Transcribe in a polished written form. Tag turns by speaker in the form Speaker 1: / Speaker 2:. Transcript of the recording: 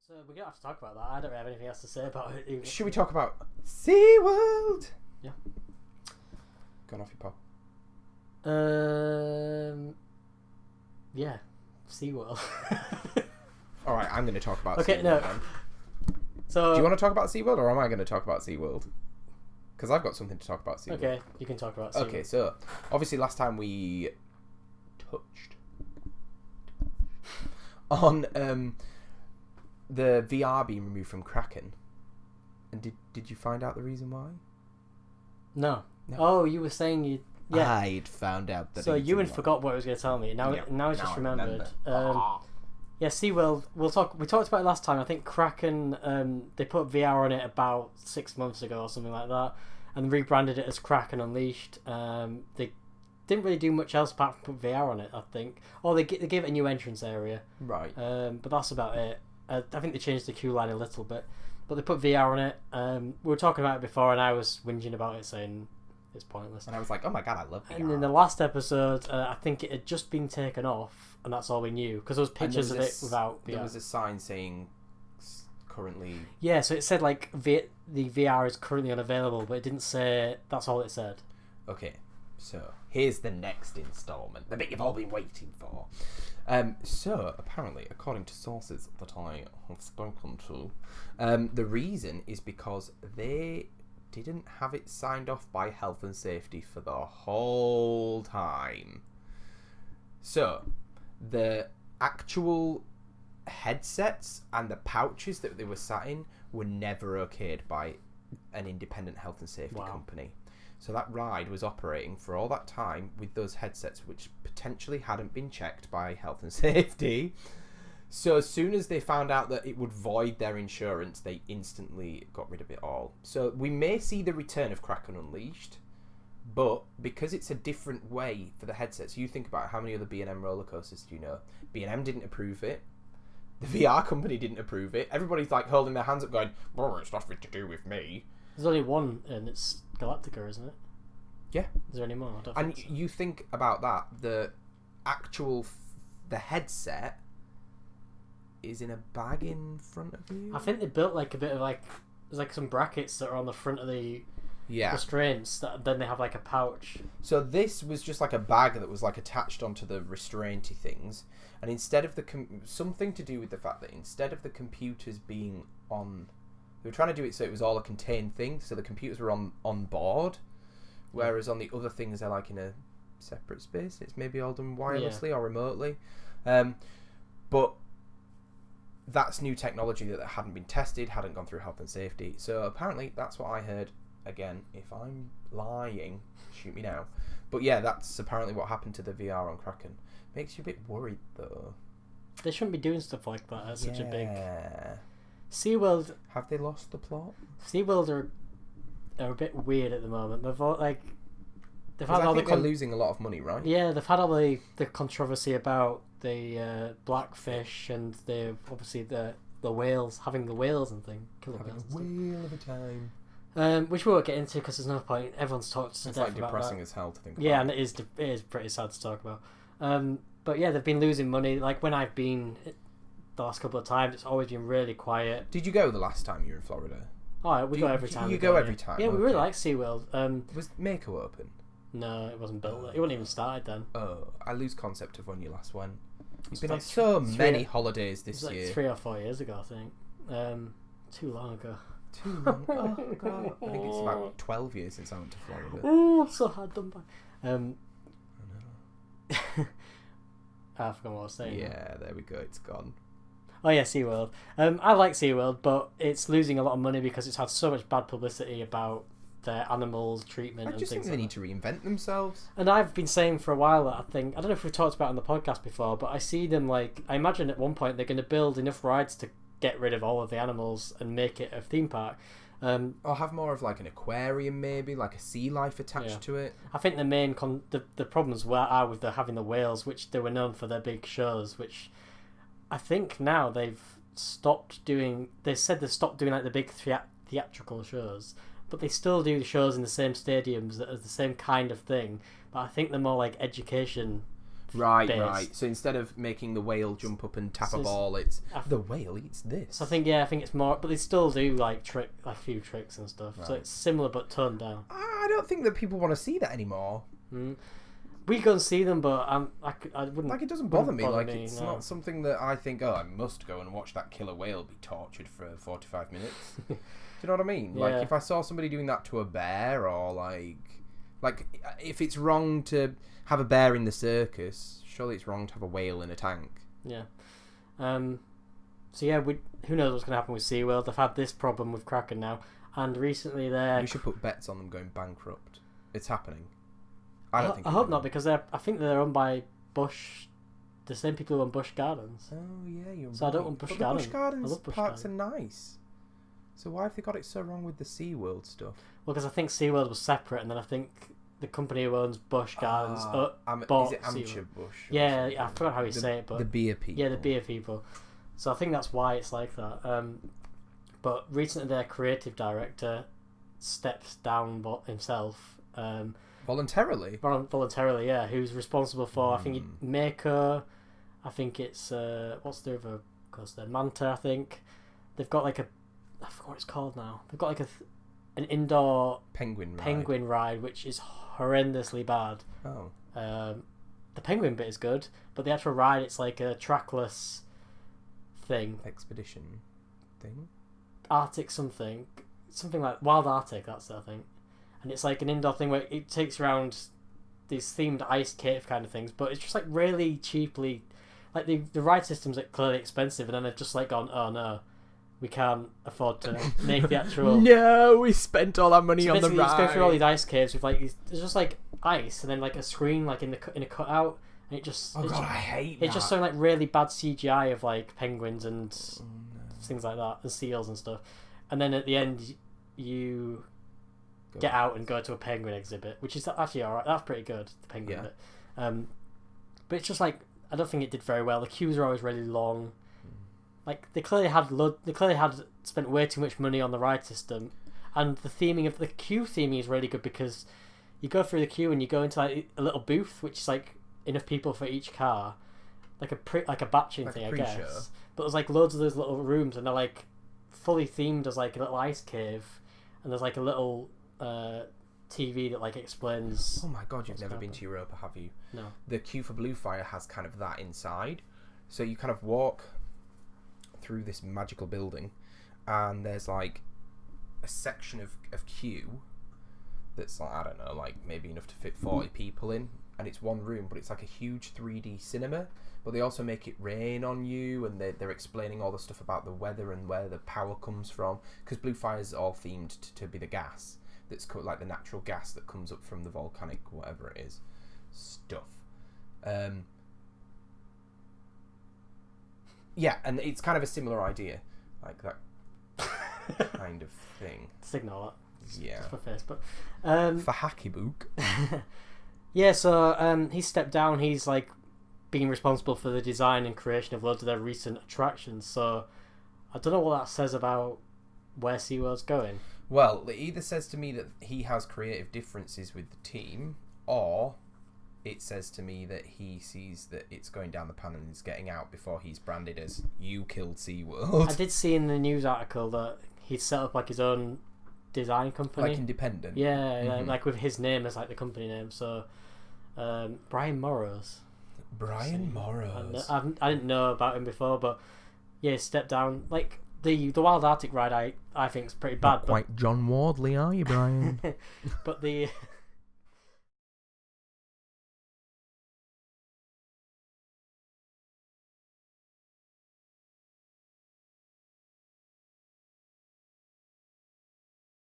Speaker 1: So we're gonna have to talk about that. I don't really have anything else to say about it.
Speaker 2: Should we talk about Seaworld?
Speaker 1: Yeah.
Speaker 2: Gone off your pop.
Speaker 1: Yeah, SeaWorld.
Speaker 2: All right, I'm going to talk about
Speaker 1: Okay,
Speaker 2: SeaWorld
Speaker 1: no.
Speaker 2: then.
Speaker 1: So
Speaker 2: Do you want to talk about SeaWorld, or am I going to talk about SeaWorld? Because I've got something to talk about SeaWorld.
Speaker 1: Okay, you can talk about SeaWorld.
Speaker 2: Okay, so obviously last time we touched on the VR being removed from KRAKEN, and did you find out the reason why?
Speaker 1: No.
Speaker 2: No.
Speaker 1: Oh, you were saying you. Yeah.
Speaker 2: I'd found out that.
Speaker 1: So Ewan forgot what he was going to tell me. Now,
Speaker 2: Yeah,
Speaker 1: now he's
Speaker 2: now
Speaker 1: just
Speaker 2: I
Speaker 1: remembered.
Speaker 2: remember.
Speaker 1: Yeah, SeaWorld. We talked about it last time. I think KRAKEN. They put VR on it about 6 months ago or something like that, and rebranded it as KRAKEN Unleashed. They didn't really do much else apart from put VR on it, I think. Or they gave it a new entrance area.
Speaker 2: Right.
Speaker 1: But that's about it. I think they changed the queue line a little bit, but they put VR on it. We were talking about it before, and I was whinging about it, saying it's pointless.
Speaker 2: And I was like, oh my god, I love VR.
Speaker 1: And in the last episode, I think it had just been taken off, and that's all we knew, because there was pictures of it without VR.
Speaker 2: There was a sign saying currently...
Speaker 1: Yeah, so it said like the VR is currently unavailable, but it didn't say... That's all it said.
Speaker 2: Okay, so here's the next installment, the bit you've all been waiting for. So, apparently, according to sources that I have spoken to, the reason is because they didn't have it signed off by health and safety for the whole time. So, the actual headsets and the pouches that they were sat in were never okayed by an independent health and safety company. So that ride was operating for all that time with those headsets, which potentially hadn't been checked by health and safety. So as soon as they found out that it would void their insurance, they instantly got rid of it all. So we may see the return of KRAKEN Unleashed, but because it's a different way for the headsets, you think about how many other B&M roller coasters do you know? B&M didn't approve it. The VR company didn't approve it. Everybody's like holding their hands up going, well, it's nothing to do with me.
Speaker 1: There's only one, and it's Galactica, isn't it?
Speaker 2: Yeah.
Speaker 1: Is there any more? I don't
Speaker 2: And
Speaker 1: think so.
Speaker 2: you think about that, the actual the headset is in a bag in front of you.
Speaker 1: I think they built like a bit of like... There's like some brackets that are on the front of the restraints, that then they have like a pouch.
Speaker 2: So this was just like a bag that was like attached onto the restrainty things, and instead of the something to do with the fact that instead of the computers being on, they were trying to do it so it was all a contained thing, so the computers were on board, whereas on the other things they're like in a separate space. It's maybe all done wirelessly or remotely, but that's new technology that hadn't been tested, hadn't gone through health and safety. So apparently that's what I heard. Again, if I'm lying, shoot me now. But yeah, that's apparently what happened to the VR on KRAKEN. Makes you a bit worried though.
Speaker 1: They shouldn't be doing stuff like that at such a big...
Speaker 2: Yeah.
Speaker 1: SeaWorld...
Speaker 2: Have they lost the plot?
Speaker 1: SeaWorld are a bit weird at the moment. They've all, like... They've had
Speaker 2: I
Speaker 1: all
Speaker 2: think
Speaker 1: the...
Speaker 2: they're losing a lot of money, right?
Speaker 1: Yeah, they've had all the controversy about the blackfish and the obviously the whales, having the whales and thing. Killer
Speaker 2: Having
Speaker 1: whales
Speaker 2: a
Speaker 1: and
Speaker 2: whale of a time.
Speaker 1: stuff. Which we won't get into because there's no point. Everyone's talked to
Speaker 2: It's
Speaker 1: death
Speaker 2: like
Speaker 1: about
Speaker 2: depressing
Speaker 1: that.
Speaker 2: as hell to think
Speaker 1: Yeah,
Speaker 2: about.
Speaker 1: and it is pretty sad to talk about. But yeah, they've been losing money. Like when I've been the last couple of times, it's always been really quiet.
Speaker 2: Did you go the last time you were in Florida?
Speaker 1: Oh, we go every time.
Speaker 2: You go every time?
Speaker 1: Yeah, we really
Speaker 2: Okay.
Speaker 1: like SeaWorld.
Speaker 2: Was Mako open?
Speaker 1: No, it wasn't built. It wasn't even started then.
Speaker 2: Oh, I lose concept of when you last went. You've
Speaker 1: It's
Speaker 2: been
Speaker 1: like
Speaker 2: on so
Speaker 1: three-
Speaker 2: many holidays
Speaker 1: It was
Speaker 2: this
Speaker 1: like
Speaker 2: year.
Speaker 1: 3 or 4 years ago, I think. Too long ago.
Speaker 2: Too long. Oh god, I think it's about 12 years since I went to Florida.
Speaker 1: Oh, I'm so hard done by.
Speaker 2: I know.
Speaker 1: I forgot what I was saying.
Speaker 2: Yeah, there we go. It's gone.
Speaker 1: Oh yeah, SeaWorld. I like SeaWorld, but it's losing a lot of money because it's had so much bad publicity about their animals treatment
Speaker 2: I
Speaker 1: and
Speaker 2: just think
Speaker 1: things
Speaker 2: they
Speaker 1: like
Speaker 2: need
Speaker 1: that.
Speaker 2: to reinvent themselves.
Speaker 1: And I've been saying for a while that I don't know if we've talked about it on the podcast before, but I see them like, I imagine at one point they're going to build enough rides to get rid of all of the animals and make it a theme park.
Speaker 2: Or have more of like an aquarium, maybe like a sea life attached to it.
Speaker 1: I think the main the problems are with having the whales, which they were known for their big shows, which I think now they've stopped doing. They said they've stopped doing like the big theatrical shows, but they still do the shows in the same stadiums as the same kind of thing. But I think they're more like education
Speaker 2: Right,
Speaker 1: base.
Speaker 2: right. So instead of making the whale jump up and tap a ball, it's the whale eats this.
Speaker 1: So I think it's more, but they still do like a few tricks and stuff.
Speaker 2: Right.
Speaker 1: So it's similar but toned down.
Speaker 2: I don't think that people want to see that anymore.
Speaker 1: We go and see them, but I wouldn't.
Speaker 2: Like, it doesn't bother me. Like,
Speaker 1: me,
Speaker 2: it's
Speaker 1: no.
Speaker 2: not something that I think, I must go and watch that killer whale be tortured for 45 minutes. Do you know what I mean?
Speaker 1: Yeah.
Speaker 2: Like, if I saw somebody doing that to a bear, or like if it's wrong to have a bear in the circus, surely it's wrong to have a whale in a tank.
Speaker 1: Yeah. So yeah, who knows what's going to happen with SeaWorld? They've had this problem with Kraken now, and recently
Speaker 2: We should put bets on them going bankrupt. It's happening. I
Speaker 1: hope not, because I think they're owned by Busch, the same people who own Busch Gardens.
Speaker 2: Oh yeah, you're right.
Speaker 1: So I don't want Busch Gardens.
Speaker 2: Busch Gardens
Speaker 1: I love Busch
Speaker 2: parks
Speaker 1: Gardens.
Speaker 2: are nice. So why have they got it so wrong with the SeaWorld stuff?
Speaker 1: Well, because I think SeaWorld was separate, and then I think the company who owns Busch Gardens bought
Speaker 2: is it Amateur
Speaker 1: SeaWorld.
Speaker 2: Busch?
Speaker 1: Yeah, I forgot how you say it, but
Speaker 2: the beer people.
Speaker 1: Yeah, the beer people. So I think that's why it's like that. But recently their creative director steps down himself.
Speaker 2: Voluntarily?
Speaker 1: Voluntarily, yeah. Who's responsible for, I think, Mako. I think it's, what's the other course there? Manta, I think. They've got like I forgot what it's called now. They've got like an indoor penguin ride, which is horrendously bad.
Speaker 2: Oh.
Speaker 1: The penguin bit is good, but the actual ride, it's like a trackless thing.
Speaker 2: Expedition thing?
Speaker 1: Arctic something like Wild Arctic, that's it, I think. And it's like an indoor thing where it takes you around these themed ice cave kind of things, but it's just like really cheaply, like the ride systems are clearly expensive, and then they've just like gone, oh no, we can't afford to make the actual.
Speaker 2: No, we spent all our money on the ride.
Speaker 1: Just go through all these ice caves with like there's just like ice, and then like a screen like in a cutout, and it just.
Speaker 2: Oh god, I hate that.
Speaker 1: It's just so like really bad CGI of like penguins and things like that, and seals and stuff, and then at the end you get out and go to a penguin exhibit, which is actually alright. That's pretty good, the penguin bit. But it's just like I don't think it did very well. The queues are always really long. Like they clearly had spent way too much money on the ride system, and the theming of the queue theming is really good because you go through the queue and you go into like a little booth which is like enough people for each car, like a batching thing, I guess. But there's like loads of those little rooms, and they're like fully themed as like a little ice cave, and there's like a little TV that like explains.
Speaker 2: Oh my god, you've never been to Europa, have you?
Speaker 1: No.
Speaker 2: The queue for Bluefire has kind of that inside, so you kind of walk through this magical building, and there's like a section of queue that's like, I don't know, like maybe enough to fit 40 people in, and it's one room, but it's like a huge 3D cinema, but they also make it rain on you, and they're explaining all the stuff about the weather and where the power comes from, because Bluefire is all themed to be the gas that's like the natural gas that comes up from the volcanic whatever it is stuff. Yeah, and it's kind of a similar idea, like that kind of thing.
Speaker 1: Signal that.
Speaker 2: Yeah.
Speaker 1: Just for Facebook.
Speaker 2: For Hacky Book.
Speaker 1: Yeah, so he stepped down. He's like being responsible for the design and creation of loads of their recent attractions. So I don't know what that says about where SeaWorld's going.
Speaker 2: Well, it either says to me that he has creative differences with the team, or it says to me that he sees that it's going down the pan and is getting out before he's branded as "you killed SeaWorld."
Speaker 1: I did see in the news article that he'd set up like his own design company,
Speaker 2: like independent.
Speaker 1: Yeah, like with his name as like the company name. So Brian Morrows.
Speaker 2: Brian Morrows.
Speaker 1: I didn't know about him before, but yeah, he stepped down. Like the Wild Arctic ride, I think is pretty bad.
Speaker 2: Not quite John Wardley, are you, Brian?
Speaker 1: But the